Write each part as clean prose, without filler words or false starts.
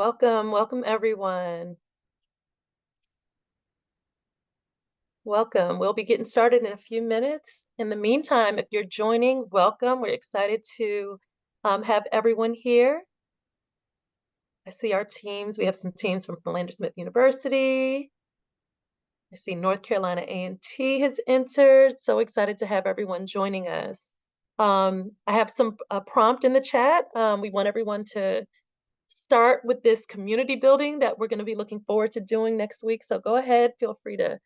Welcome everyone. Welcome. We'll be getting started in a few minutes. In the meantime, if you're joining, welcome. We're excited to have everyone here. I see our teams. We have some teams from Philander Smith University. I see North Carolina A&T has entered. So excited to have everyone joining us. I have some prompt in the chat. We want everyone to start with this community building that we're going to be looking forward to doing next week. So go ahead, feel free to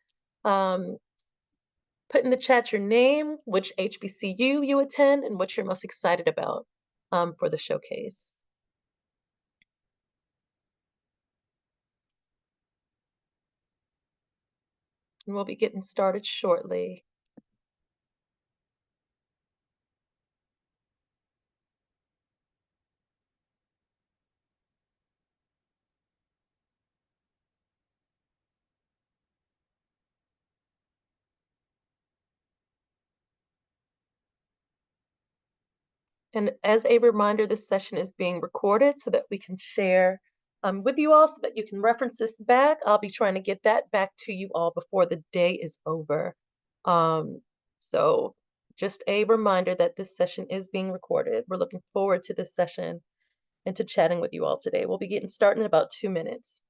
put in the chat your name, which HBCU you attend, and what you're most excited about for the showcase. And we'll be getting started shortly. And as a reminder, this session is being recorded so that we can share with you all so that you can reference this back. I'll be trying to get that back to you all before the day is over. So just a reminder that this session is being recorded. We're looking forward to this session and to chatting with you all today. We'll be getting started in about 2 minutes.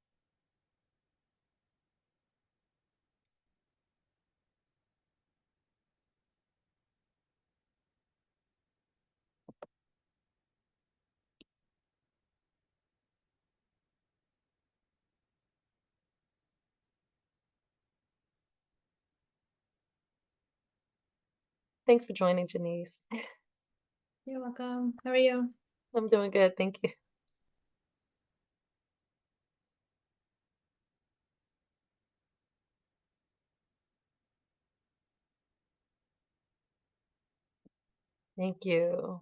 Thanks for joining, Janice. You're welcome. How are you? I'm doing good, thank you. Thank you.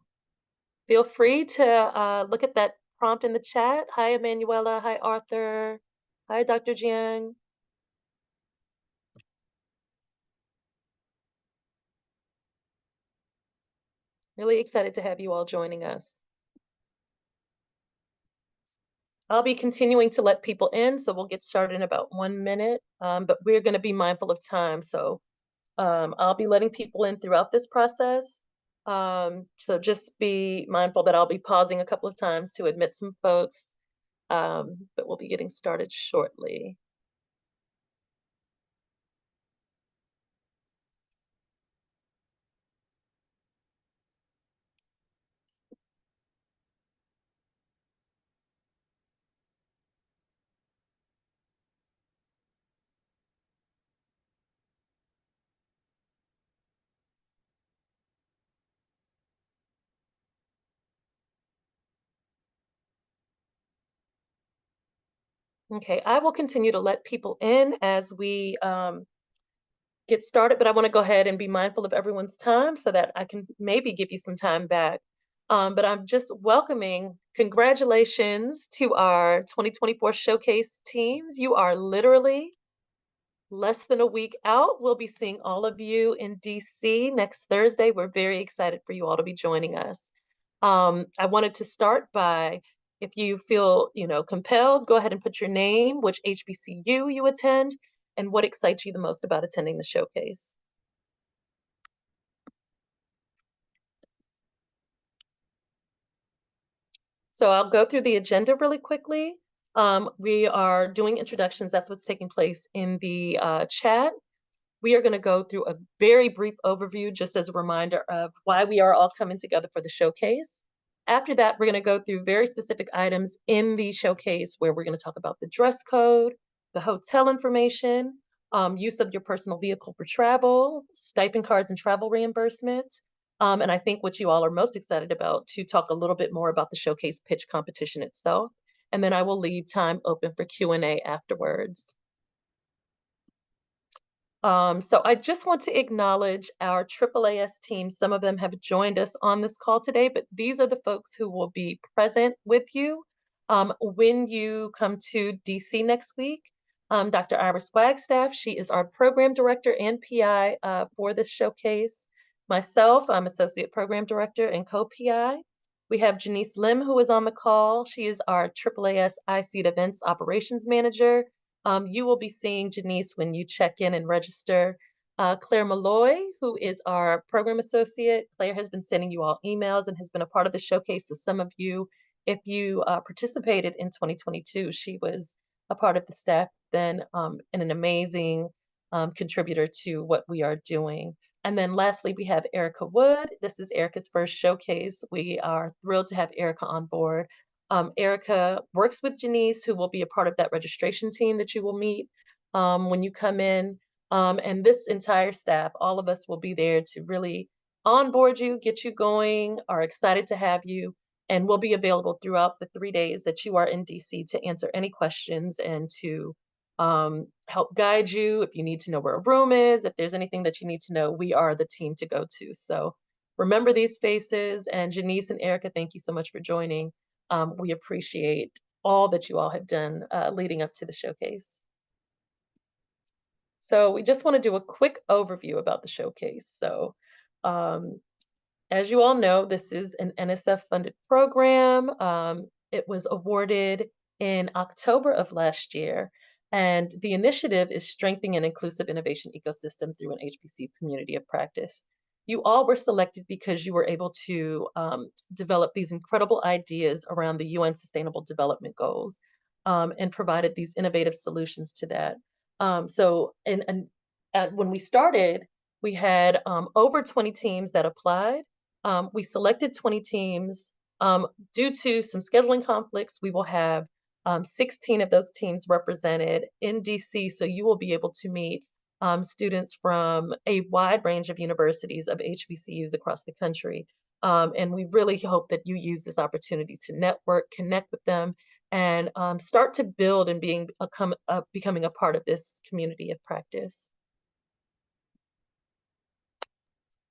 Feel free to look at that prompt in the chat. Hi, Emanuela. Hi, Arthur. Hi, Dr. Jiang. Really excited to have you all joining us. I'll be continuing to let people in, so we'll get started in about 1 minute, but we're going to be mindful of time. So I'll be letting people in throughout this process. So just be mindful that I'll be pausing a couple of times to admit some folks, but we'll be getting started shortly. Okay, I will continue to let people in as we get started, but I want to go ahead and be mindful of everyone's time so that I can maybe give you some time back. But I'm just welcoming, congratulations to our 2024 showcase teams. You are literally less than a week out. We'll be seeing all of you in DC next Thursday. We're very excited for you all to be joining us. I wanted to start by, if you feel, compelled, go ahead and put your name, which HBCU you attend, and what excites you the most about attending the showcase. So I'll go through the agenda really quickly. We are doing introductions. That's what's taking place in the chat. We are going to go through a very brief overview, just as a reminder of why we are all coming together for the showcase. After that, we're going to go through very specific items in the showcase where we're going to talk about the dress code, the hotel information, use of your personal vehicle for travel, stipend cards and travel reimbursements. And I think what you all are most excited about to talk a little bit more about the showcase pitch competition itself. And then I will leave time open for Q&A afterwards. So I just want to acknowledge our AAAS team. Some of them have joined us on this call today, but these are the folks who will be present with you when you come to DC next week. Dr. Iris Wagstaff, she is our program director and PI for this showcase. Myself, I'm associate program director and co-PI. We have Janice Lim, who is on the call. She is our AAAS IC Events Operations Manager. You will be seeing Janice when you check in and register. Claire Malloy, who is our Program Associate. Claire has been sending you all emails and has been a part of the showcase. So some of you, if you participated in 2022, she was a part of the staff then and an amazing contributor to what we are doing. And then lastly, we have Erica Wood. This is Erica's first showcase. We are thrilled to have Erica on board. Erica works with Janice, who will be a part of that registration team that you will meet when you come in. And this entire staff, all of us will be there to really onboard you, get you going, are excited to have you, and we'll be available throughout the 3 days that you are in DC to answer any questions and to help guide you. If you need to know where a room is, if there's anything that you need to know, we are the team to go to. So remember these faces. And Janice and Erica, thank you so much for joining. We appreciate all that you all have done leading up to the showcase. So we just want to do a quick overview about the showcase. So as you all know, this is an NSF-funded program. It was awarded in October of last year, and the initiative is strengthening an inclusive innovation ecosystem through an HBCU community of practice. You all were selected because you were able to develop these incredible ideas around the UN Sustainable Development Goals and provided these innovative solutions to that. When we started, we had over 20 teams that applied. We selected 20 teams. Due to some scheduling conflicts, we will have 16 of those teams represented in DC. So you will be able to meet students from a wide range of universities of HBCUs across the country. And we really hope that you use this opportunity to network, connect with them, and start to build and becoming a part of this community of practice.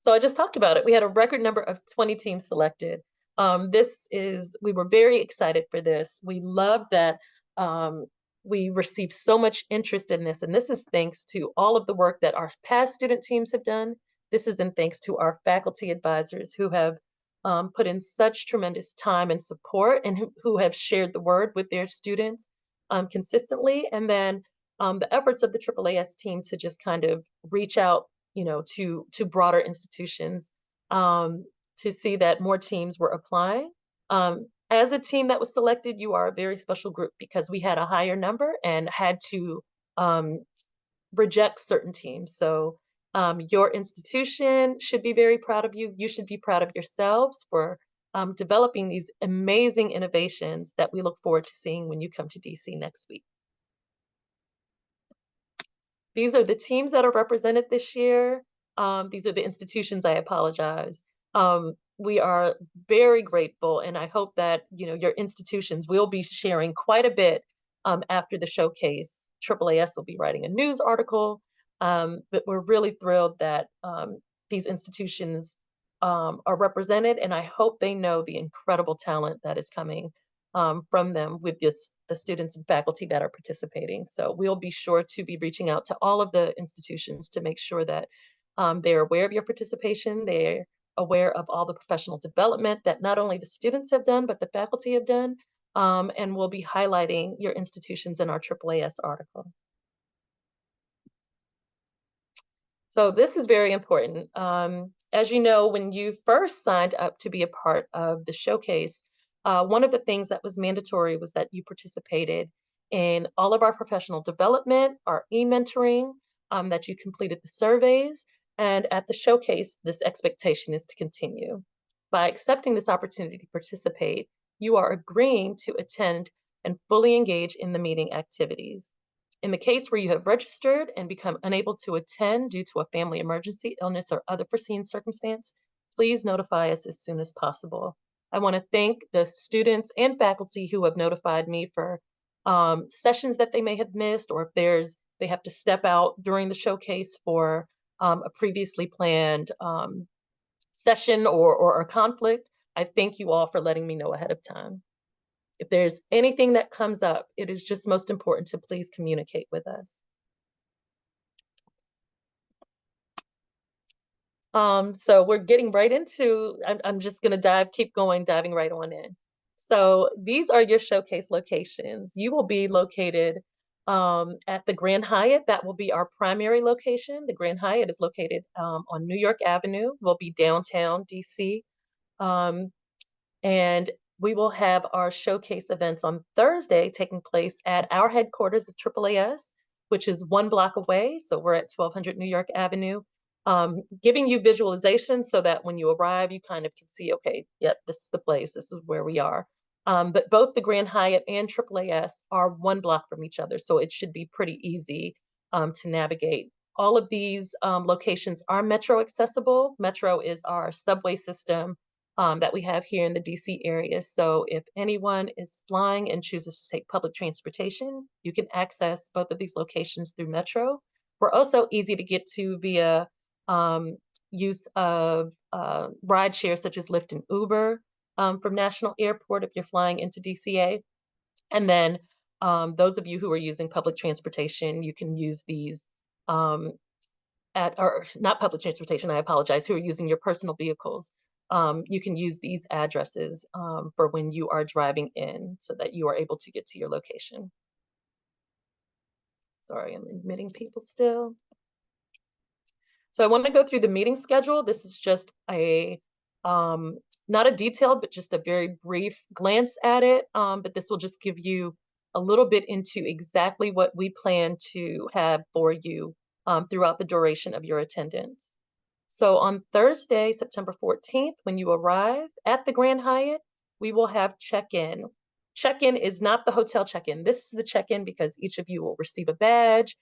So I just talked about it. We had a record number of 20 teams selected. We were very excited for this. We love that we received so much interest in this. And this is thanks to all of the work that our past student teams have done. This is in thanks to our faculty advisors who have put in such tremendous time and support and who have shared the word with their students consistently. And then the efforts of the AAAS team to just kind of reach out to broader institutions to see that more teams were applying. As a team that was selected, you are a very special group because we had a higher number and had to reject certain teams. So your institution should be very proud of you. You should be proud of yourselves for developing these amazing innovations that we look forward to seeing when you come to DC next week. These are the teams that are represented this year. These are the institutions, I apologize. We are very grateful, and I hope that your institutions will be sharing quite a bit after the showcase. AAAS will be writing a news article, but we're really thrilled that these institutions are represented, and I hope they know the incredible talent that is coming from them with the students and faculty that are participating. So we'll be sure to be reaching out to all of the institutions to make sure that they're aware of your participation, they're aware of all the professional development that not only the students have done, but the faculty have done, and we'll be highlighting your institutions in our AAAS article. So this is very important. As you know, when you first signed up to be a part of the showcase, one of the things that was mandatory was that you participated in all of our professional development, our e-mentoring, that you completed the surveys, and at the showcase, this expectation is to continue. By accepting this opportunity to participate, you are agreeing to attend and fully engage in the meeting activities. In the case where you have registered and become unable to attend due to a family emergency, illness, or other foreseen circumstance, please notify us as soon as possible. I want to thank the students and faculty who have notified me for sessions that they may have missed, or if they have to step out during the showcase for a previously planned session or a conflict. I thank you all for letting me know ahead of time. If there's anything that comes up, it is just most important to please communicate with us. So we're getting right into, I'm just going to diving right on in. So these are your showcase locations. You will be located at the Grand Hyatt. That will be our primary location. The Grand Hyatt is located on New York Avenue. We'll be downtown DC. Um, and we will have our showcase events on Thursday taking place at our headquarters of AAAS, which is 1 block away. So we're at 1200 New York Avenue, giving you visualization so that when you arrive, you kind of can see, okay, yep, this is the place, this is where we are. But both the Grand Hyatt and AAAS are 1 block from each other, so it should be pretty easy to navigate. All of these locations are Metro accessible. Metro is our subway system that we have here in the DC area. So if anyone is flying and chooses to take public transportation, you can access both of these locations through Metro. We're also easy to get to via um, use of ride shares such as Lyft and Uber from National Airport if you're flying into DCA. And then those of you who are using public transportation, you can use these um, or not public transportation, I apologize, who are using your personal vehicles. You can use these addresses for when you are driving in so that you are able to get to your location. Sorry, I'm admitting people still. So I want to go through the meeting schedule. This is just not a detailed, but just a very brief glance at it. But this will just give you a little bit into exactly what we plan to have for you throughout the duration of your attendance. So on Thursday, September 14th, when you arrive at the Grand Hyatt, we will have check-in. Check-in is not the hotel check-in. This is the check-in because each of you will receive a badge,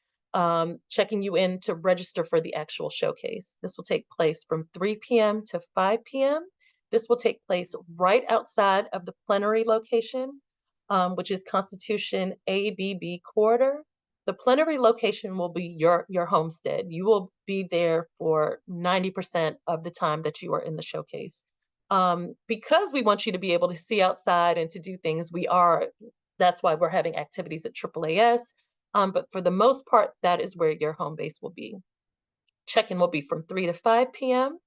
checking you in to register for the actual showcase. This will take place from 3 p.m. to 5 p.m. This will take place right outside of the plenary location, which is Constitution ABB corridor. The plenary location will be your homestead. You will be there for 90% of the time that you are in the showcase. Because we want you to be able to see outside and to do things, that's why we're having activities at AAAS. But for the most part, that is where your home base will be. Check-in will be from 3 to 5 p.m.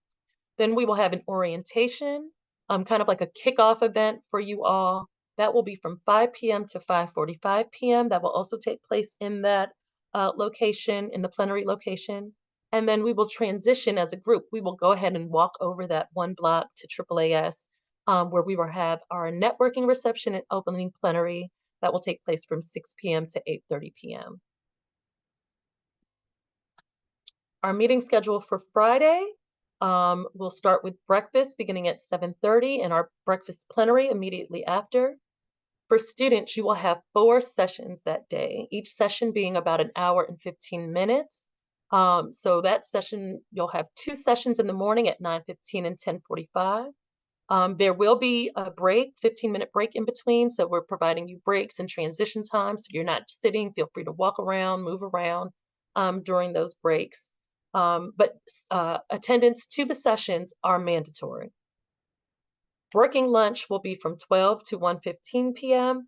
Then we will have an orientation, kind of like a kickoff event for you all. That will be from 5 p.m. to 5:45 p.m. That will also take place in that location, in the plenary location. And then we will transition as a group. We will go ahead and walk over that 1 block to AAAS, where we will have our networking reception and opening plenary. That will take place from 6 p.m. to 8:30 p.m. Our meeting schedule for Friday, we'll start with breakfast beginning at 7:30 and our breakfast plenary immediately after. For students, you will have 4 sessions that day, each session being about an hour and 15 minutes. So that session, you'll have 2 sessions in the morning at 9:15 and 10:45. There will be a break, 15-minute break in between. So we're providing you breaks and transition time. So you're not sitting, feel free to walk around, move around during those breaks. But attendance to the sessions are mandatory. Working lunch will be from 12 to 1:15 p.m.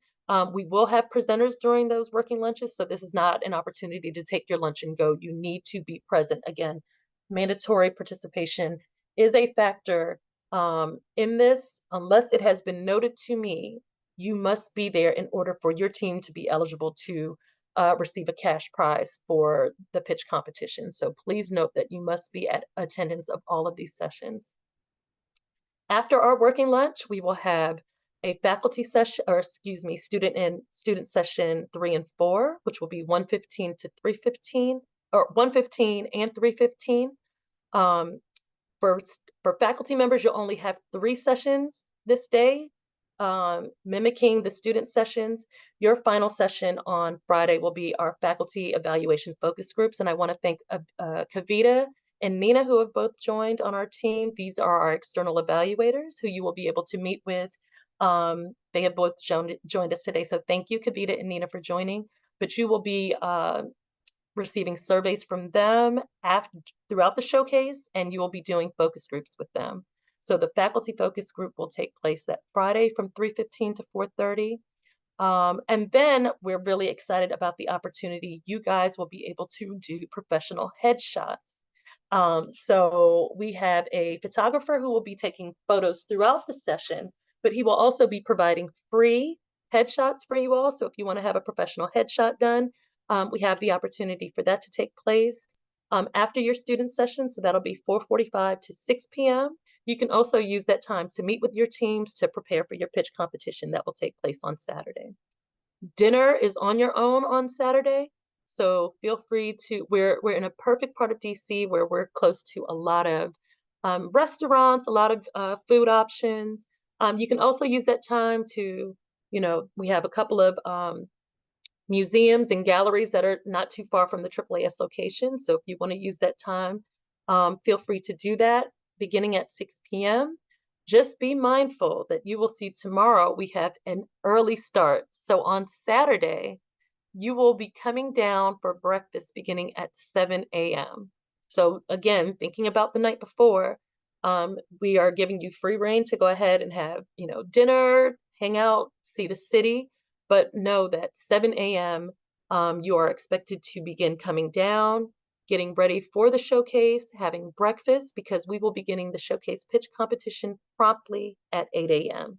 We will have presenters during those working lunches, so this is not an opportunity to take your lunch and go. You need to be present. Again, mandatory participation is a factor in this. Unless it has been noted to me, you must be there in order for your team to be eligible to receive a cash prize for the pitch competition. So please note that you must be at attendance of all of these sessions. After our working lunch, we will have a faculty session, or excuse me, student session 3 and 4, which will be 1:15 to 3:15, or 1:15 and 3:15. Um, for faculty members, you'll only have 3 sessions this day, mimicking the student sessions. Your final session on Friday will be our faculty evaluation focus groups, and I want to thank Kavita and Nina, who have both joined on our team. These are our external evaluators who you will be able to meet with. They have both joined us today, so thank you, Kavita and Nina, for joining. But you will be receiving surveys from them throughout the showcase, and you will be doing focus groups with them. So the faculty focus group will take place that Friday from 3:15 to 4:30. And then we're really excited about the opportunity. You guys will be able to do professional headshots. So we have a photographer who will be taking photos throughout the session, but he will also be providing free headshots for you all. So if you want to have a professional headshot done, we have the opportunity for that to take place after your student session. So that'll be 4:45 to 6 p.m. You can also use that time to meet with your teams to prepare for your pitch competition that will take place on Saturday. Dinner is on your own on Saturday. So feel free to, we're in a perfect part of DC where we're close to a lot of restaurants, a lot of food options. You can also use that time to, we have a couple of museums and galleries that are not too far from the AAAS location. So if you want to use that time, feel free to do that beginning at 6 p.m. Just be mindful that you will see tomorrow we have an early start. So on Saturday, you will be coming down for breakfast beginning at 7 a.m. So again, thinking about the night before, we are giving you free reign to go ahead and have, dinner, hang out, see the city, but know that 7 a.m. You are expected to begin coming down, getting ready for the showcase, having breakfast, because we will be beginning the showcase pitch competition promptly at 8 a.m.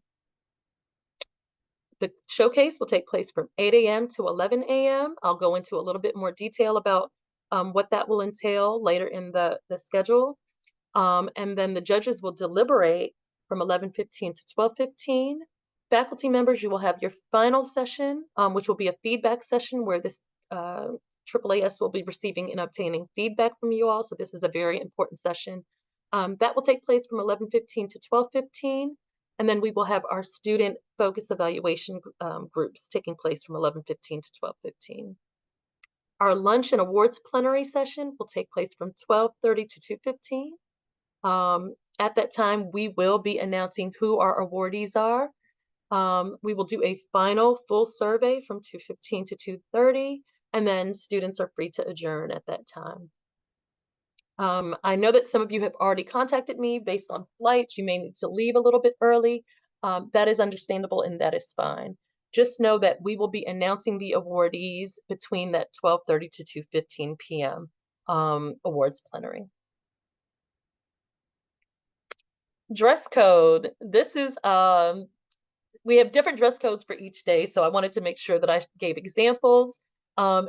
The showcase will take place from 8 a.m. to 11 a.m. I'll go into a little bit more detail about what that will entail later in the schedule. And then the judges will deliberate from 11:15 to 12:15. Faculty members, you will have your final session, which will be a feedback session where this AAAS will be receiving and obtaining feedback from you all. So this is a very important session. That will take place from 11:15 to 12:15. And then we will have our student focus evaluation groups taking place from 11:15 to 12:15. Our lunch and awards plenary session will take place from 12:30 to 2:15. At that time, we will be announcing who our awardees are. We will do a final full survey from 2:15 to 2:30, and then students are free to adjourn at that time. I know that some of you have already contacted me based on flights. You may need to leave a little bit early. That is understandable and that is fine. Just know that we will be announcing the awardees between that 12:30 to 2:15 p.m. Awards plenary. Dress code. This is we have different dress codes for each day, so I wanted to make sure that I gave examples.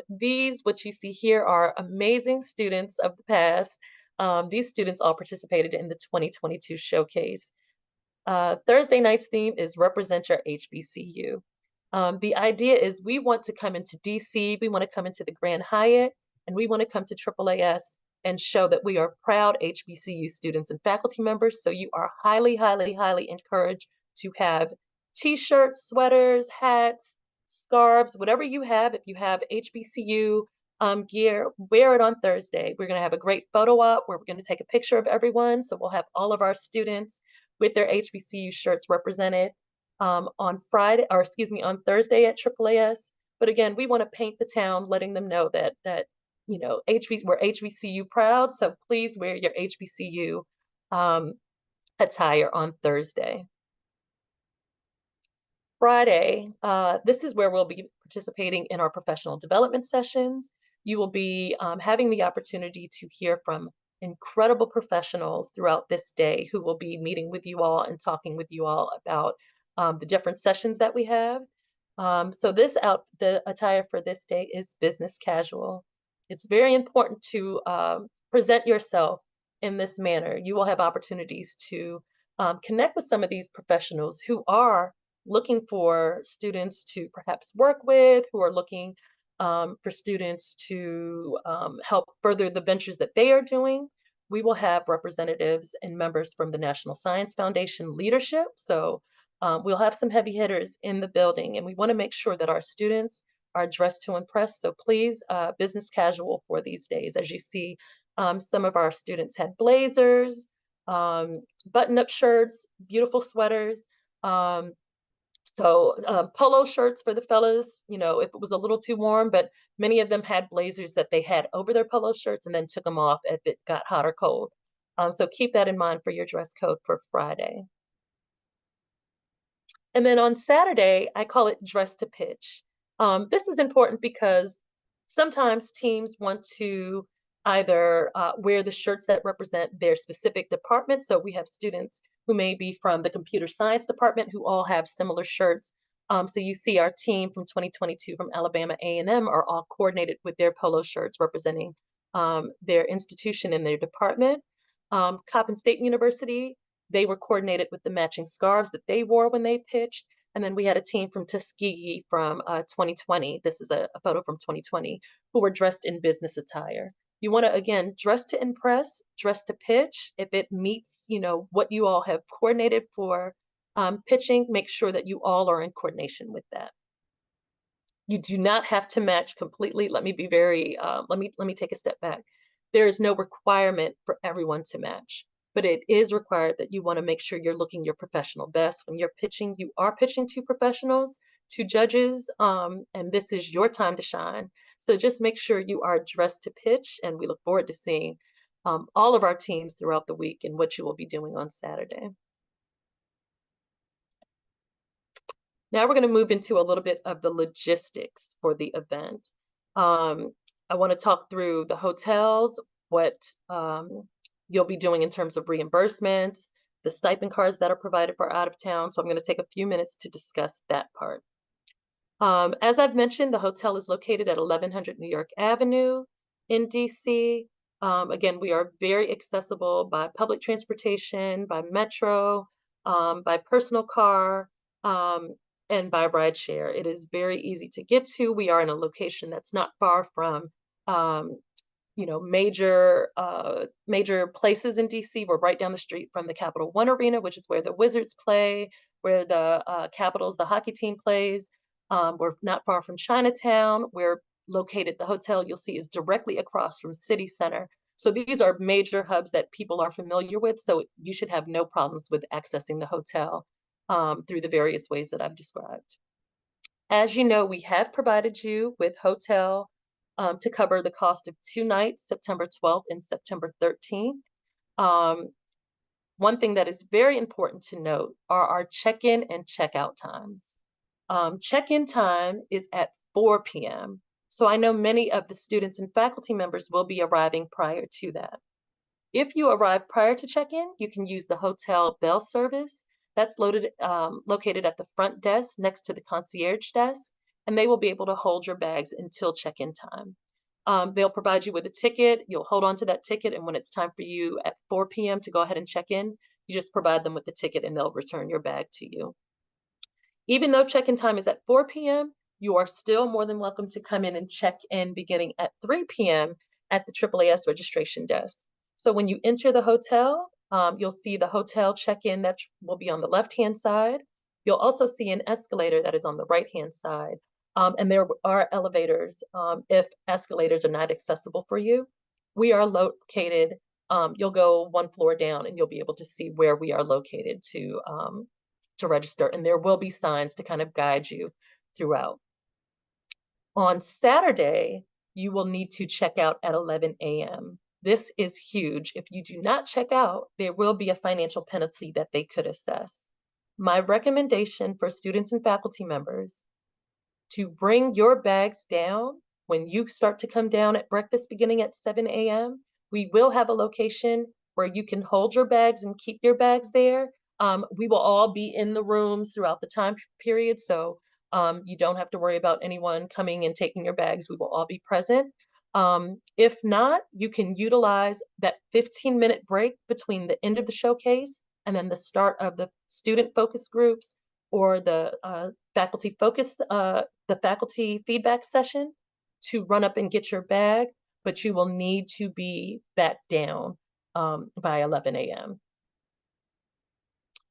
These, what you see here, are amazing students of the past. These students all participated in the 2022 showcase. Thursday night's theme is Represent Your HBCU. The idea is we want to come into DC, we want to come into the Grand Hyatt, and we want to come to AAAS and show that we are proud HBCU students and faculty members. So you are highly, highly, highly encouraged to have t-shirts, sweaters, hats, scarves, whatever you have. If you have HBCU gear, wear it on Thursday. We're going to have a great photo op where we're going to take a picture of everyone. So we'll have all of our students with their HBCU shirts represented on Friday, or excuse me, on Thursday at AAAS. But again, we want to paint the town, letting them know that we're HBCU proud. So please wear your HBCU attire on Thursday. Friday, this is where we'll be participating in our professional development sessions. You will be having the opportunity to hear from incredible professionals throughout this day who will be meeting with you all and talking with you all about the different sessions that we have. So the attire for this day is business casual. It's very important to present yourself in this manner. You will have opportunities to connect with some of these professionals who are looking for students to perhaps work with, who are looking for students to help further the ventures that they are doing. We will have representatives and members from the National Science Foundation leadership. So we'll have some heavy hitters in the building, and we want to make sure that our students are dressed to impress. So please, business casual for these days. As you see, some of our students had blazers, button-up shirts, beautiful sweaters. Polo shirts for the fellas, if it was a little too warm, but many of them had blazers that they had over their polo shirts and then took them off if it got hot or cold. So keep that in mind for your dress code for Friday. And then on Saturday, I call it dress to pitch. This is important because sometimes teams want to either wear the shirts that represent their specific department. So we have students who may be from the computer science department who all have similar shirts. So you see our team from 2022 from Alabama A&M are all coordinated with their polo shirts representing their institution and their department. Coppin State University, they were coordinated with the matching scarves that they wore when they pitched. And then we had a team from Tuskegee from 2020. This is a photo from 2020, who were dressed in business attire. You want to, again, dress to impress, dress to pitch. If it meets, what you all have coordinated for pitching, make sure that you all are in coordination with that. You do not have to match completely. Let me be very, let me take a step back. There is no requirement for everyone to match, but it is required that you want to make sure you're looking your professional best. When you're pitching, you are pitching to professionals, to judges, and this is your time to shine. So just make sure you are dressed to pitch, and we look forward to seeing all of our teams throughout the week and what you will be doing on Saturday. Now we're going to move into a little bit of the logistics for the event. I want to talk through the hotels, what you'll be doing in terms of reimbursements, the stipend cards that are provided for out of town. So I'm going to take a few minutes to discuss that part. As I've mentioned, the hotel is located at 1100 New York Avenue in DC. Again, we are very accessible by public transportation, by metro, by personal car, and by rideshare. It is very easy to get to. We are in a location that's not far from major places in DC. We're right down the street from the Capital One Arena, which is where the Wizards play, where the Capitals, the hockey team, plays. We're not far from Chinatown. We're located, the hotel you'll see is directly across from City Center. So these are major hubs that people are familiar with. So you should have no problems with accessing the hotel through the various ways that I've described. As you know, we have provided you with hotel to cover the cost of 2 nights, September 12th and September 13th. One thing that is very important to note are our check-in and check-out times. Check-in time is at 4 p.m. So I know many of the students and faculty members will be arriving prior to that. If you arrive prior to check-in, you can use the hotel bell service. That's located at the front desk next to the concierge desk, and they will be able to hold your bags until check-in time. They'll provide you with a ticket. You'll hold on to that ticket, and when it's time for you at 4 p.m. to go ahead and check in, you just provide them with the ticket and they'll return your bag to you. Even though check-in time is at 4 p.m., you are still more than welcome to come in and check in beginning at 3 p.m. at the AAAS registration desk. So when you enter the hotel, you'll see the hotel check-in that will be on the left-hand side. You'll also see an escalator that is on the right-hand side. And there are elevators if escalators are not accessible for you. We are located, you'll go one floor down and you'll be able to see where we are located to register. And there will be signs to kind of guide you throughout. On Saturday, you will need to check out at 11 a.m. This is huge. If you do not check out, there will be a financial penalty that they could assess. My recommendation for students and faculty members to bring your bags down when you start to come down at breakfast beginning at 7 a.m. We will have a location where you can hold your bags and keep your bags there. We will all be in the rooms throughout the time period, so you don't have to worry about anyone coming and taking your bags. We will all be present. If not, you can utilize that 15-minute break between the end of the showcase and then the start of the student focus groups or the faculty feedback session to run up and get your bag, but you will need to be back down by 11 a.m.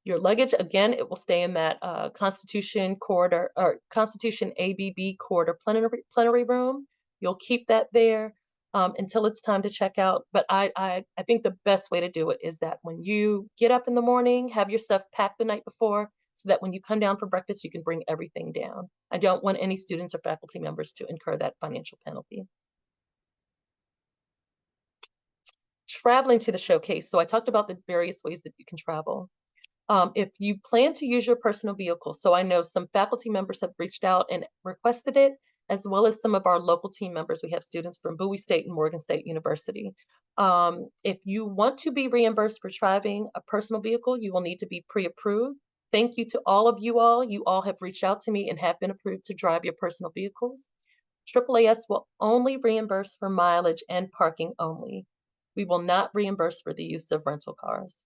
Your luggage, again, it will stay in that Constitution corridor or Constitution ABB corridor plenary room. You'll keep that there until it's time to check out. But I think the best way to do it is that when you get up in the morning, have your stuff packed the night before so that when you come down for breakfast, you can bring everything down. I don't want any students or faculty members to incur that financial penalty. Traveling to the showcase. So I talked about the various ways that you can travel. If you plan to use your personal vehicle, so I know some faculty members have reached out and requested it, as well as some of our local team members. We have students from Bowie State and Morgan State University. If you want to be reimbursed for driving a personal vehicle, you will need to be pre-approved. Thank you to all of you all. You all have reached out to me and have been approved to drive your personal vehicles. AAAS will only reimburse for mileage and parking only. We will not reimburse for the use of rental cars.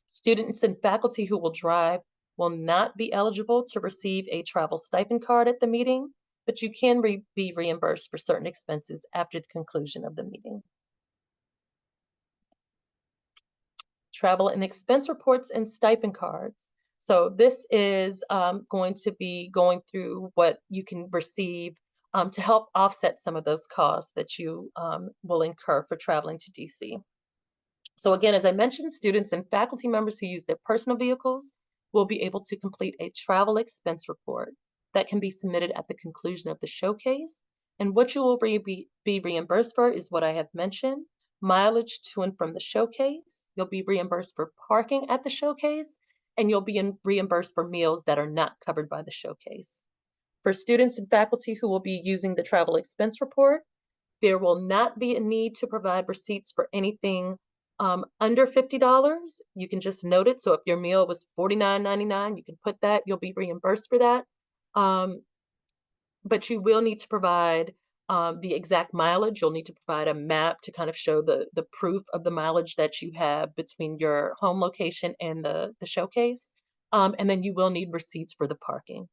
Students and faculty who will drive will not be eligible to receive a travel stipend card at the meeting, but you can be reimbursed for certain expenses after the conclusion of the meeting. Travel and expense reports and stipend cards. So this is going to be going through what you can receive to help offset some of those costs that you will incur for traveling to DC. So again, as I mentioned, students and faculty members who use their personal vehicles will be able to complete a travel expense report that can be submitted at the conclusion of the showcase. And what you will be reimbursed for is what I have mentioned: mileage to and from the showcase. You'll be reimbursed for parking at the showcase, and you'll be reimbursed for meals that are not covered by the showcase. For students and faculty who will be using the travel expense report, there will not be a need to provide receipts for anything under $50. You can just note it. So if your meal was $49.99, you can put that. You'll be reimbursed for that. But you will need to provide the exact mileage. You'll need to provide a map to kind of show the proof of the mileage that you have between your home location and the showcase. And then you will need receipts for the parking.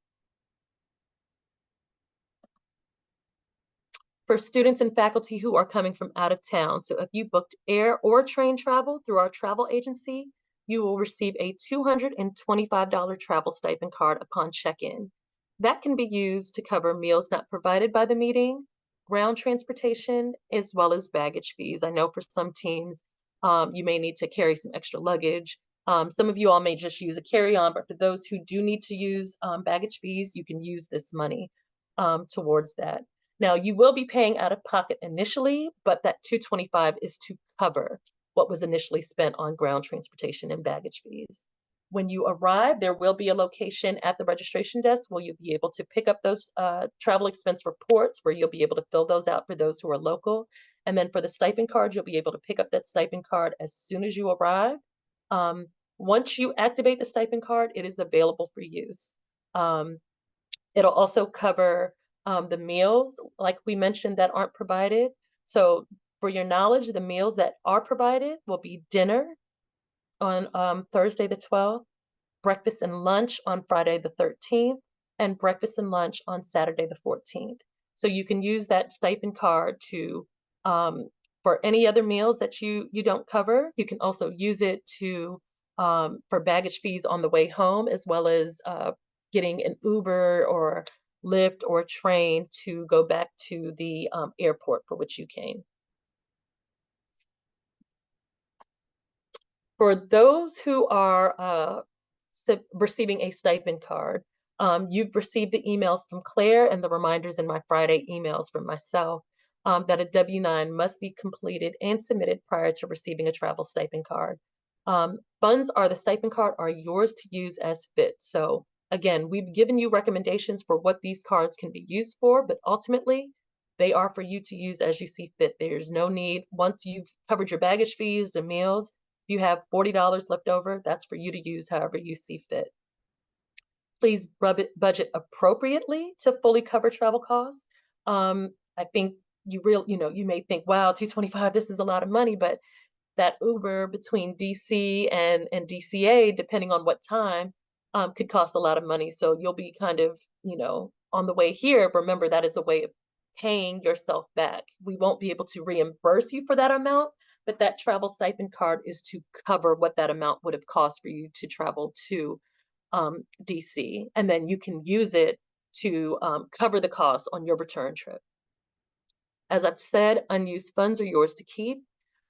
For students and faculty who are coming from out of town, so if you booked air or train travel through our travel agency, you will receive a $225 travel stipend card upon check-in. That can be used to cover meals not provided by the meeting, ground transportation, as well as baggage fees. I know for some teams, you may need to carry some extra luggage. Some of you all may just use a carry-on, but for those who do need to use baggage fees, you can use this money towards that. Now, you will be paying out of pocket initially, but that $225 is to cover what was initially spent on ground transportation and baggage fees. When you arrive, there will be a location at the registration desk where you'll be able to pick up those travel expense reports, where you'll be able to fill those out for those who are local. And then for the stipend card, you'll be able to pick up that stipend card as soon as you arrive. Once you activate the stipend card, it is available for use. It'll also cover the meals, like we mentioned, that aren't provided. So for your knowledge, the meals that are provided will be dinner on Thursday the 12th, breakfast and lunch on Friday the 13th, and breakfast and lunch on Saturday the 14th. So you can use that stipend card to for any other meals that you don't cover. You can also use it to for baggage fees on the way home, as well as getting an Uber or Lyft or train to go back to the airport for which you came. For those who are receiving a stipend card, you've received the emails from Claire and the reminders in my Friday emails from myself that a W-9 must be completed and submitted prior to receiving a travel stipend card. Funds are the stipend card are yours to use as fit. So again, we've given you recommendations for what these cards can be used for, but ultimately they are for you to use as you see fit. There's no need, once you've covered your baggage fees, the meals, if you have $40 left over, that's for you to use however you see fit. Please budget appropriately to fully cover travel costs. I think you may think, wow, 225, this is a lot of money, but that Uber between DC and DCA, depending on what time, could cost a lot of money. So you'll be kind of, on the way here, remember that is a way of paying yourself back. We won't be able to reimburse you for that amount, but that travel stipend card is to cover what that amount would have cost for you to travel to DC. And then you can use it to cover the costs on your return trip. As I've said, unused funds are yours to keep.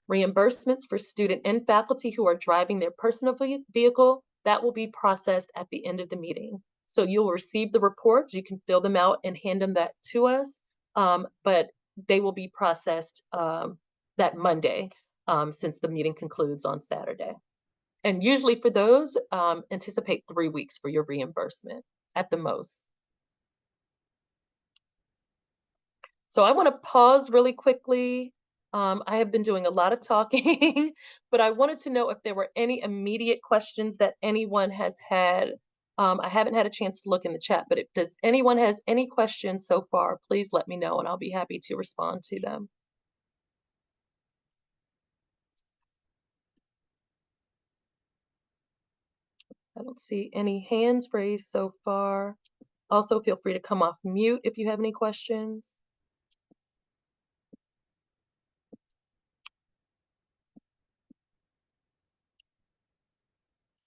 Reimbursements for student and faculty who are driving their personal vehicle, that will be processed at the end of the meeting. So you'll receive the reports, you can fill them out and hand them that to us, but they will be processed that Monday since the meeting concludes on Saturday. And usually for those, anticipate 3 weeks for your reimbursement at the most. So I want to pause really quickly. I have been doing a lot of talking, but I wanted to know if there were any immediate questions that anyone has had. I haven't had a chance to look in the chat, but if does anyone has any questions so far, please let me know and I'll be happy to respond to them. I don't see any hands raised so far. Also, feel free to come off mute if you have any questions.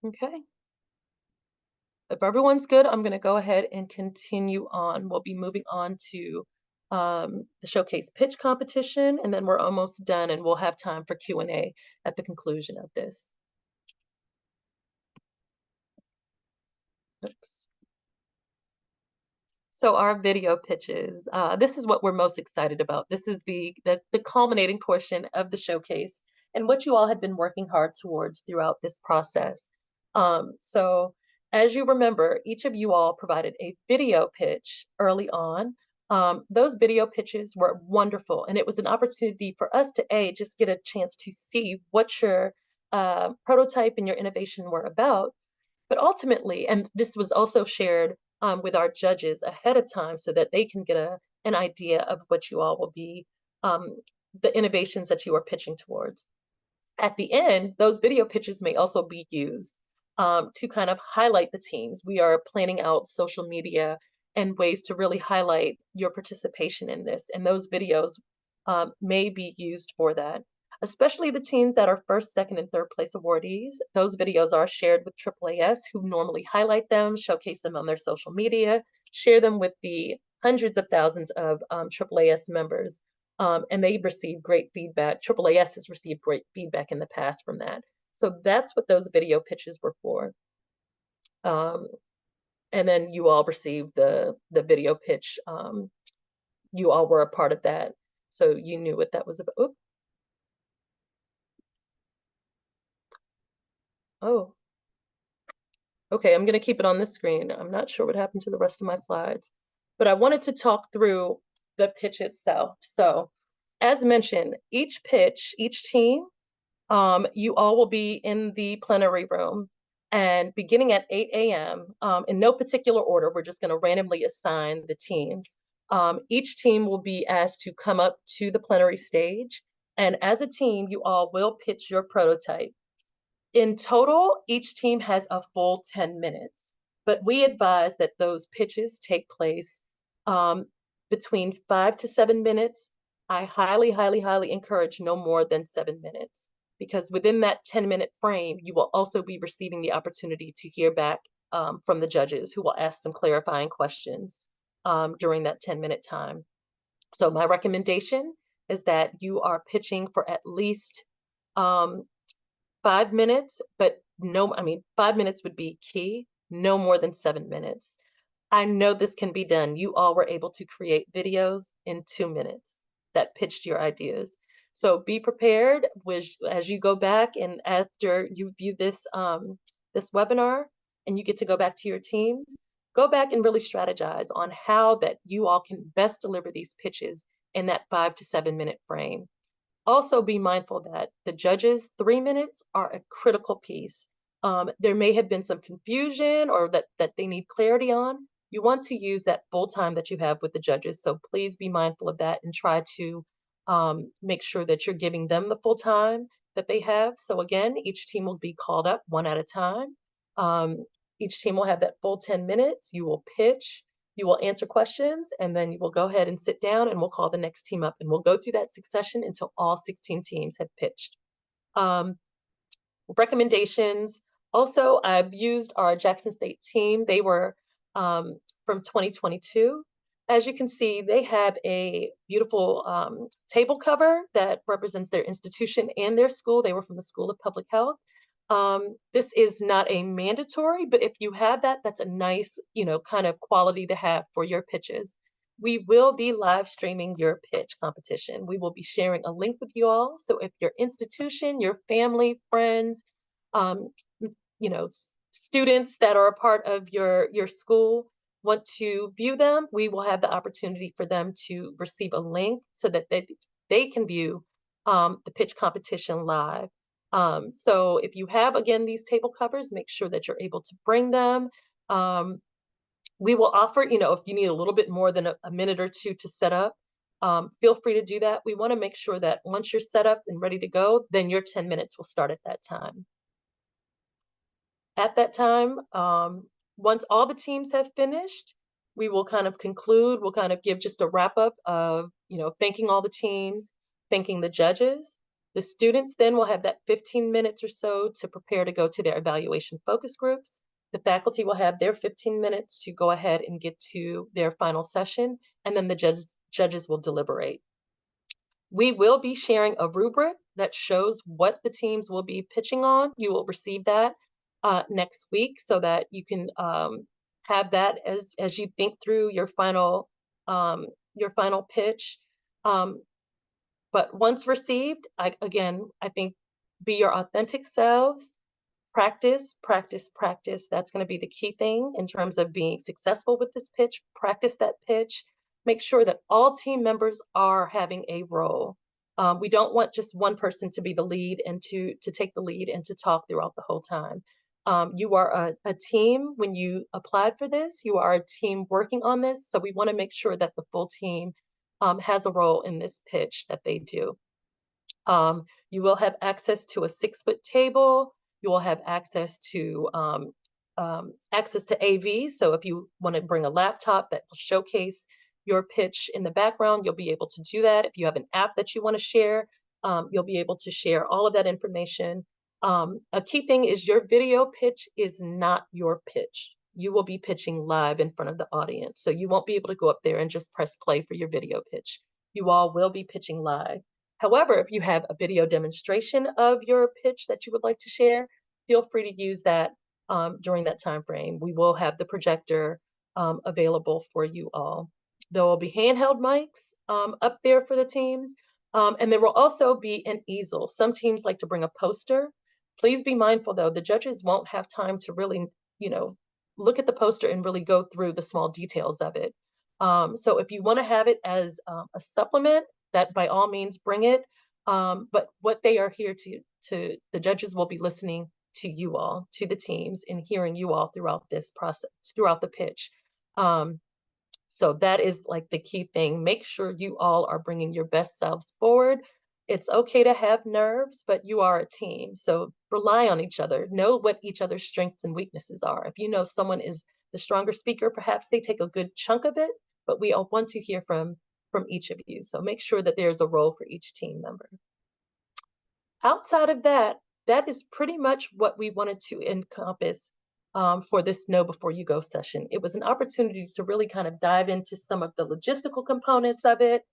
Okay. If everyone's good, I'm going to go ahead and continue on. We'll be moving on to the showcase pitch competition, and then we're almost done, and we'll have time for Q&A at the conclusion of this. Oops. So our video pitches, this is what we're most excited about. This is the culminating portion of the showcase and what you all have been working hard towards throughout this process. So as you remember, each of you all provided a video pitch early on. Those video pitches were wonderful, and it was an opportunity for us to just get a chance to see what your prototype and your innovation were about, but ultimately, and this was also shared with our judges ahead of time so that they can get an idea of what you all will be, the innovations that you are pitching towards. At the end, those video pitches may also be used to kind of highlight the teams. We are planning out social media and ways to really highlight your participation in this, and those videos may be used for that. Especially the teams that are first, second, and third place awardees. Those videos are shared with AAAS, who normally highlight them, showcase them on their social media, share them with the hundreds of thousands of AAAS members, and they receive great feedback. AAAS has received great feedback in the past from that. So that's what those video pitches were for. And then you all received the video pitch. You all were a part of that, so you knew what that was about. Oops. Oh, okay, I'm gonna keep it on this screen. I'm not sure what happened to the rest of my slides, but I wanted to talk through the pitch itself. So as mentioned, each pitch, each team, you all will be in the plenary room, and beginning at 8 a.m., in no particular order, we're just gonna randomly assign the teams. Each team will be asked to come up to the plenary stage, and as a team, you all will pitch your prototype. In total, each team has a full 10 minutes, but we advise that those pitches take place um, between 5 to 7 minutes. I highly, highly, highly encourage no more than 7 minutes, because within that 10-minute frame, you will also be receiving the opportunity to hear back from the judges, who will ask some clarifying questions during that 10-minute time. So my recommendation is that you are pitching for at least 5 minutes, but no, I mean, 5 minutes would be key, no more than 7 minutes. I know this can be done. You all were able to create videos in 2 minutes that pitched your ideas. So be prepared as you go back, and after you view this, this webinar and you get to go back to your teams, go back and really strategize on how that you all can best deliver these pitches in that 5 to 7 minute frame. Also be mindful that the judges' 3 minutes are a critical piece. There may have been some confusion or that they need clarity on. You want to use that full time that you have with the judges. So please be mindful of that and try to make sure that you're giving them the full time that they have. So again, each team will be called up one at a time. Each team will have that full 10 minutes. You will pitch, you will answer questions, and then you will go ahead and sit down, and we'll call the next team up, and we'll go through that succession until all 16 teams have pitched. Recommendations. Also, I've used our Jackson State team. They were from 2022. As you can see, they have a beautiful table cover that represents their institution and their school. They were from the School of Public Health. This is not a mandatory, but if you have that, that's a nice, kind of quality to have for your pitches. We will be live streaming your pitch competition. We will be sharing a link with you all. So if your institution, your family, friends, um, students that are a part of your school want to view them, we will have the opportunity for them to receive a link so that they can view the pitch competition live. So if you have, again, these table covers, make sure that you're able to bring them. Um, we will offer, if you need a little bit more than a minute or two to set up, feel free to do that. We want to make sure that once you're set up and ready to go, then your 10 minutes will start at that time. At that time, once all the teams have finished, we will kind of conclude. We'll kind of give just a wrap up of, thanking all the teams, thanking the judges. The students then will have that 15 minutes or so to prepare to go to their evaluation focus groups. The faculty will have their 15 minutes to go ahead and get to their final session, and then the judges will deliberate. We will be sharing a rubric that shows what the teams will be pitching on. You will receive that next week so that you can have that as you think through your final pitch. Um, but once received, I think be your authentic selves. Practice, practice, practice. That's going to be the key thing in terms of being successful with this pitch. Practice that pitch. Make sure that all team members are having a role. We don't want just one person to be the lead and to take the lead and to talk throughout the whole time. You are a team when you applied for this. You are a team working on this. So we want to make sure that the full team has a role in this pitch that they do. You will have access to a 6-foot table. You will have access to AV. So if you want to bring a laptop that will showcase your pitch in the background, you'll be able to do that. If you have an app that you want to share, you'll be able to share all of that information. A key thing is your video pitch is not your pitch. You will be pitching live in front of the audience. So you won't be able to go up there and just press play for your video pitch. You all will be pitching live. However, if you have a video demonstration of your pitch that you would like to share, feel free to use that during that time frame. We will have the projector available for you all. There will be handheld mics up there for the teams, and there will also be an easel. Some teams like to bring a poster. Please be mindful, though, the judges won't have time to really, look at the poster and really go through the small details of it. So if you want to have it as a supplement, that by all means bring it. But what they are here to the judges will be listening to you all, to the teams, and hearing you all throughout this process, throughout the pitch. So that is like the key thing. Make sure you all are bringing your best selves forward. It's okay to have nerves, but you are a team. So rely on each other. Know what each other's strengths and weaknesses are. If you know someone is the stronger speaker, perhaps they take a good chunk of it, but we all want to hear from each of you. So make sure that there's a role for each team member. Outside of that, that is pretty much what we wanted to encompass for this Know Before You Go session. It was an opportunity to really kind of dive into some of the logistical components of it.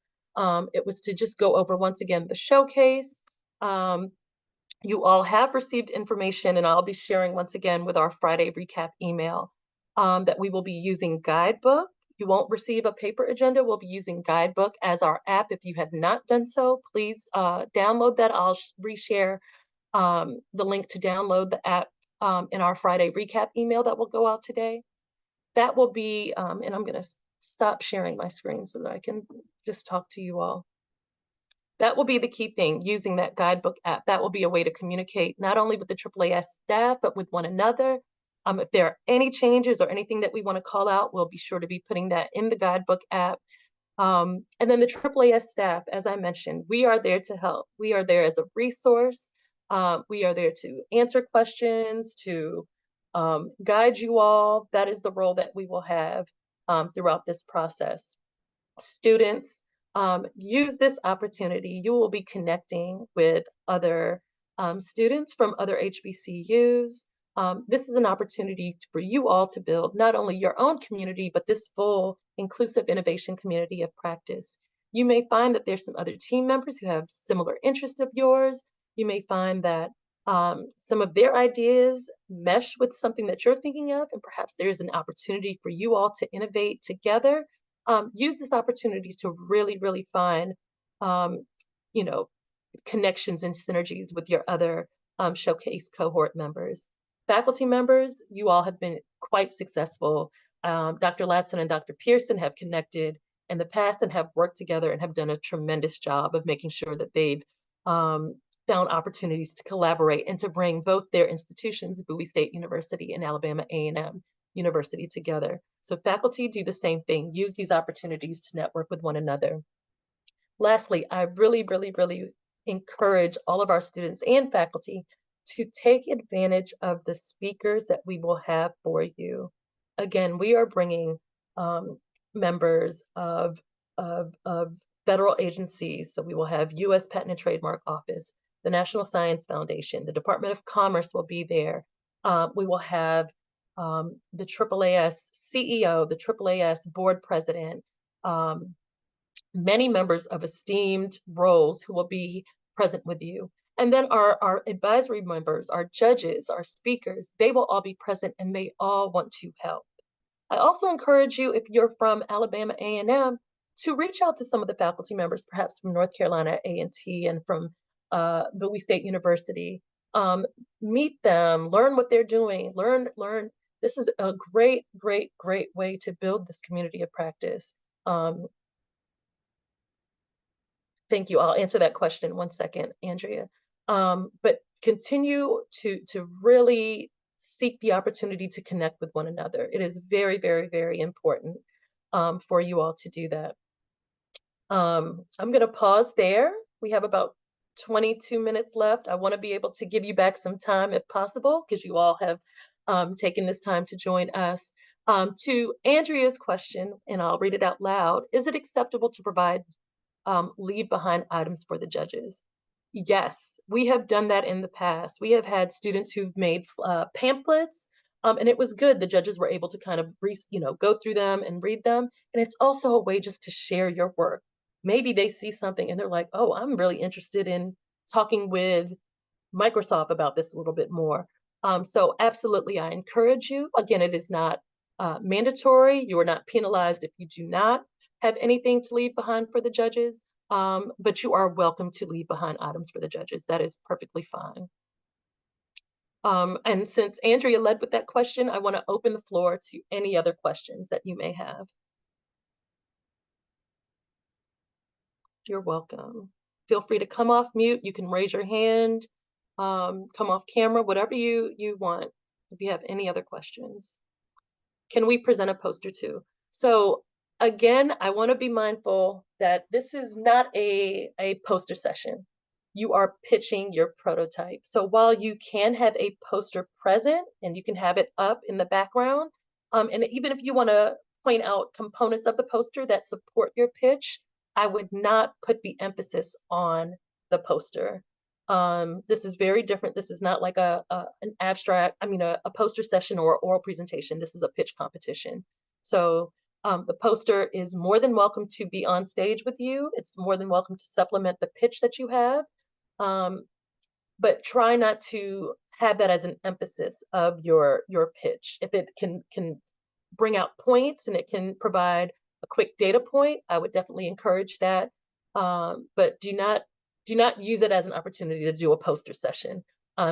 It was to just go over, once again, the showcase. You all have received information, and I'll be sharing once again with our Friday recap email that we will be using Guidebook. You won't receive a paper agenda. We'll be using Guidebook as our app. If you have not done so, please download that. I'll reshare the link to download the app in our Friday recap email that will go out today. That will be, and I'm going to stop sharing my screen so that I can just talk to you all. That will be the key thing, using that Guidebook app. That will be a way to communicate not only with the AAAS staff, but with one another. If there are any changes or anything that we want to call out, we'll be sure to be putting that in the Guidebook app. And then the AAAS staff, as I mentioned, we are there to help. We are there as a resource. We are there to answer questions, to guide you all. That is the role that we will have throughout this process. Students, use this opportunity. You will be connecting with other students from other HBCUs. This is an opportunity for you all to build not only your own community, but this full inclusive innovation community of practice. You may find that there's some other team members who have similar interests of yours. You may find that some of their ideas mesh with something that you're thinking of, and perhaps there's an opportunity for you all to innovate together. Use this opportunity to really, really find, you know, connections and synergies with your other showcase cohort members. Faculty members, you all have been quite successful. Dr. Latson and Dr. Pearson have connected in the past and have worked together and have done a tremendous job of making sure that they've found opportunities to collaborate and to bring both their institutions, Bowie State University and Alabama A&M University, together. So faculty do the same thing, use these opportunities to network with one another. Lastly, I really, really, really encourage all of our students and faculty to take advantage of the speakers that we will have for you. Again, we are bringing members of federal agencies. So we will have U.S. Patent and Trademark Office, the National Science Foundation, the Department of Commerce will be there. We will have the AAAS CEO, the AAAS board president, many members of esteemed roles who will be present with you. And then our advisory members, our judges, our speakers, they will all be present and they all want to help. I also encourage you, if you're from Alabama A&M, to reach out to some of the faculty members, perhaps from North Carolina A&T and from Bowie State University. Meet them, learn what they're doing, learn. This is a great, great, great way to build this community of practice. Thank you. I'll answer that question in 1 second, Andrea. But continue to really seek the opportunity to connect with one another. It is very, very, very important for you all to do that. I'm going to pause there. We have about 22 minutes left. I want to be able to give you back some time if possible, because you all have taken this time to join us. To Andrea's question, and I'll read it out loud, is it acceptable to provide leave behind items for the judges? Yes, we have done that in the past. We have had students who've made pamphlets, and it was good. The judges were able to kind of go through them and read them. And it's also a way just to share your work. Maybe they see something and they're like, oh, I'm really interested in talking with Microsoft about this a little bit more. So absolutely, I encourage you. Again, it is not mandatory. You are not penalized if you do not have anything to leave behind for the judges, but you are welcome to leave behind items for the judges. That is perfectly fine. And since Andrea led with that question, I want to open the floor to any other questions that you may have. You're welcome. Feel free to come off mute. You can raise your hand, come off camera, whatever you want, if you have any other questions. Can we present a poster too? So again, I want to be mindful that this is not a poster session. You are pitching your prototype. So while you can have a poster present and you can have it up in the background, and even if you want to point out components of the poster that support your pitch, I would not put the emphasis on the poster. This is very different. This is not like an abstract, a poster session or oral presentation. This is a pitch competition. So the poster is more than welcome to be on stage with you. It's more than welcome to supplement the pitch that you have. But try not to have that as an emphasis of your pitch. If it can bring out points and it can provide a quick data point, I would definitely encourage that. But do not use it as an opportunity to do a poster session,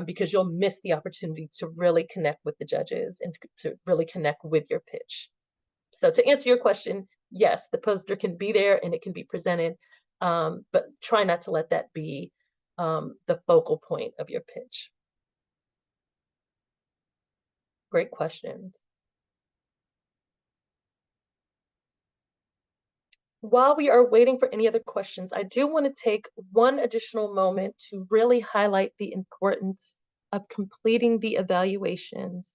because you'll miss the opportunity to really connect with the judges and to really connect with your pitch. So to answer your question, yes, the poster can be there and it can be presented, but try not to let that be the focal point of your pitch. Great questions. While we are waiting for any other questions, I do want to take one additional moment to really highlight the importance of completing the evaluations.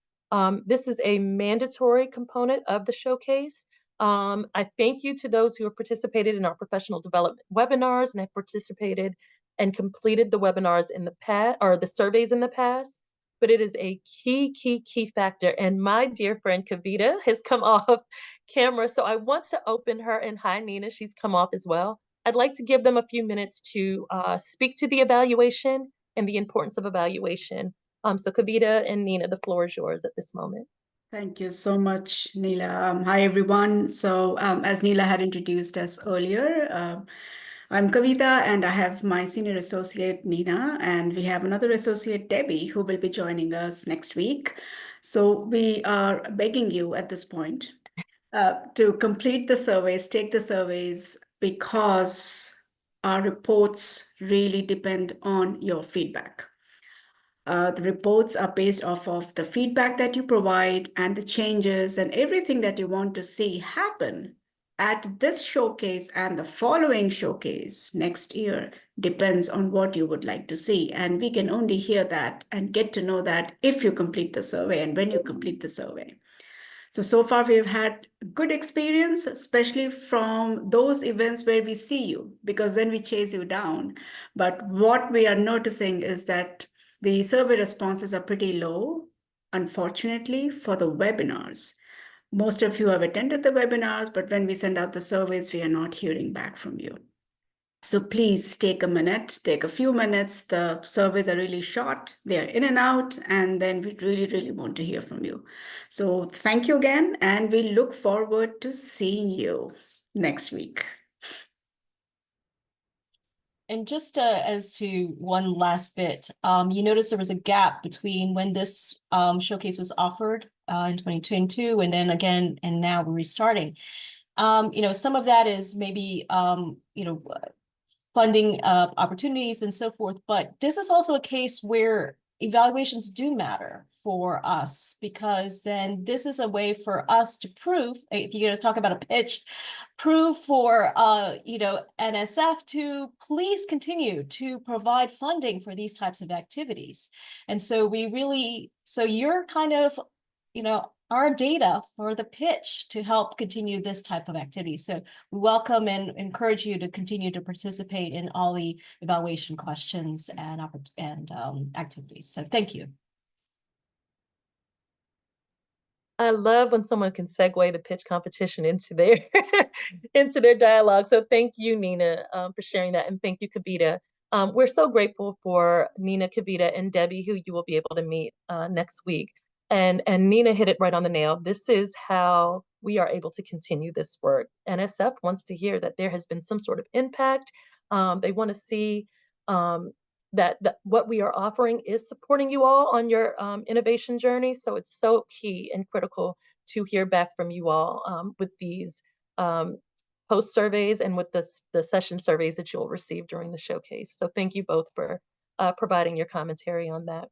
This is a mandatory component of the showcase. I thank you to those who have participated in our professional development webinars and have participated and completed the webinars in the past, or the surveys in the past, but it is a key factor. And my dear friend Kavita has come off camera, so I want to open her. And hi, Nina, she's come off as well. I'd like to give them a few minutes to speak to the evaluation and the importance of evaluation. So Kavita and Nina, the floor is yours at this moment. Thank you so much, Neela. Hi, everyone. So as Neela had introduced us earlier, I'm Kavita and I have my senior associate, Nina, and we have another associate, Debbie, who will be joining us next week. So we are begging you at this point to complete the surveys, take the surveys, because our reports really depend on your feedback. The reports are based off of the feedback that you provide and the changes and everything that you want to see happen at this showcase and the following showcase next year depends on what you would like to see. And we can only hear that and get to know that if you complete the survey and when you complete the survey. So far we've had good experience, especially from those events where we see you, because then we chase you down. But what we are noticing is that the survey responses are pretty low, unfortunately, for the webinars. Most of you have attended the webinars, but when we send out the surveys, we are not hearing back from you. So please take a minute, take a few minutes. The surveys are really short. They are in and out, and then we really, really want to hear from you. So thank you again, and we look forward to seeing you next week. And just as to one last bit, you notice there was a gap between when this showcase was offered in 2022 and then again, and now we're restarting. Some of that is maybe, funding opportunities and so forth, but this is also a case where evaluations do matter for us, because then this is a way for us to prove, if you're going to talk about a pitch, prove for NSF to please continue to provide funding for these types of activities. And so you're kind of, our data for the pitch to help continue this type of activity. So we welcome and encourage you to continue to participate in all the evaluation questions and activities. So thank you. I love when someone can segue the pitch competition into their into their dialogue. So thank you, Nina, for sharing that, and thank you, Kavita. We're so grateful for Nina, Kavita, and Debbie, who you will be able to meet next week. And Nina hit it right on the nail. This is how we are able to continue this work. NSF wants to hear that there has been some sort of impact. They want to see that what we are offering is supporting you all on your innovation journey. So it's so key and critical to hear back from you all with these post surveys and with the session surveys that you'll receive during the showcase. So thank you both for providing your commentary on that.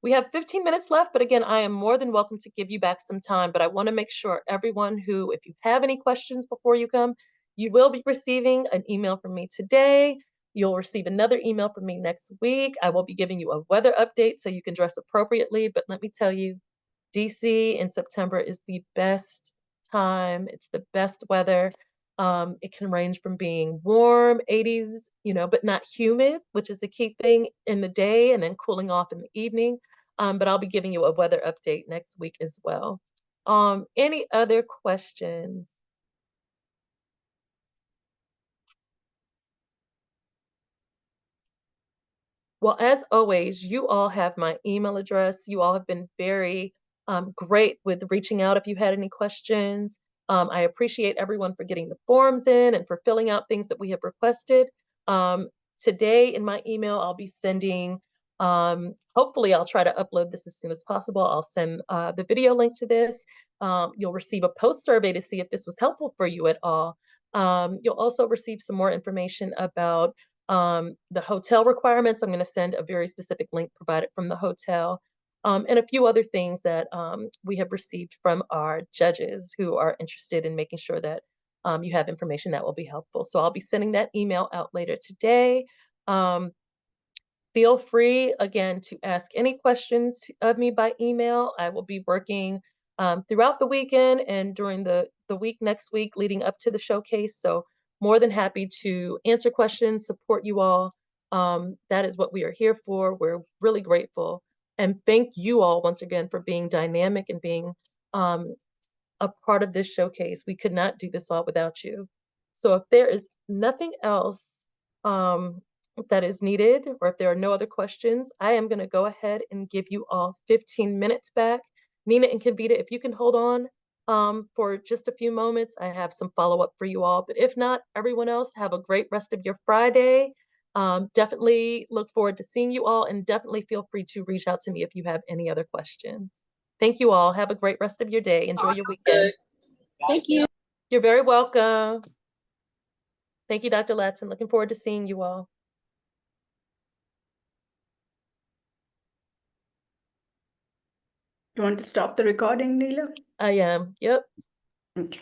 We have 15 minutes left, but again, I am more than welcome to give you back some time, but I want to make sure everyone who, if you have any questions before you come, you will be receiving an email from me today. You'll receive another email from me next week. I will be giving you a weather update so you can dress appropriately, but let me tell you, DC in September is the best time. It's the best weather. It can range from being warm, 80s, but not humid, which is the key thing in the day, and then cooling off in the evening. But I'll be giving you a weather update next week as well. Any other questions? Well, as always, you all have my email address. You all have been very great with reaching out if you had any questions. I appreciate everyone for getting the forms in and for filling out things that we have requested. Today in my email, I'll be sending, hopefully I'll try to upload this as soon as possible. I'll send the video link to this. You'll receive a post survey to see if this was helpful for you at all. You'll also receive some more information about the hotel requirements. I'm going to send a very specific link provided from the hotel, and a few other things that we have received from our judges who are interested in making sure that you have information that will be helpful. So I'll be sending that email out later today. Feel free, again, to ask any questions of me by email. I will be working throughout the weekend and during the week next week leading up to the showcase. So more than happy to answer questions, support you all. That is what we are here for. We're really grateful. And thank you all once again for being dynamic and being a part of this showcase. We could not do this all without you. So if there is nothing else that is needed, or if there are no other questions, I am going to go ahead and give you all 15 minutes back. Nina and Kavita, if you can hold on for just a few moments, I have some follow-up for you all. But if not, everyone else, have a great rest of your Friday. Definitely look forward to seeing you all, and definitely feel free to reach out to me if you have any other questions. Thank you all. Have a great rest of your day. Enjoy your weekend. Thank you. You're very welcome. Thank you, Dr. Latson. Looking forward to seeing you all. You want to stop the recording, Neela? I am. Yep. Okay.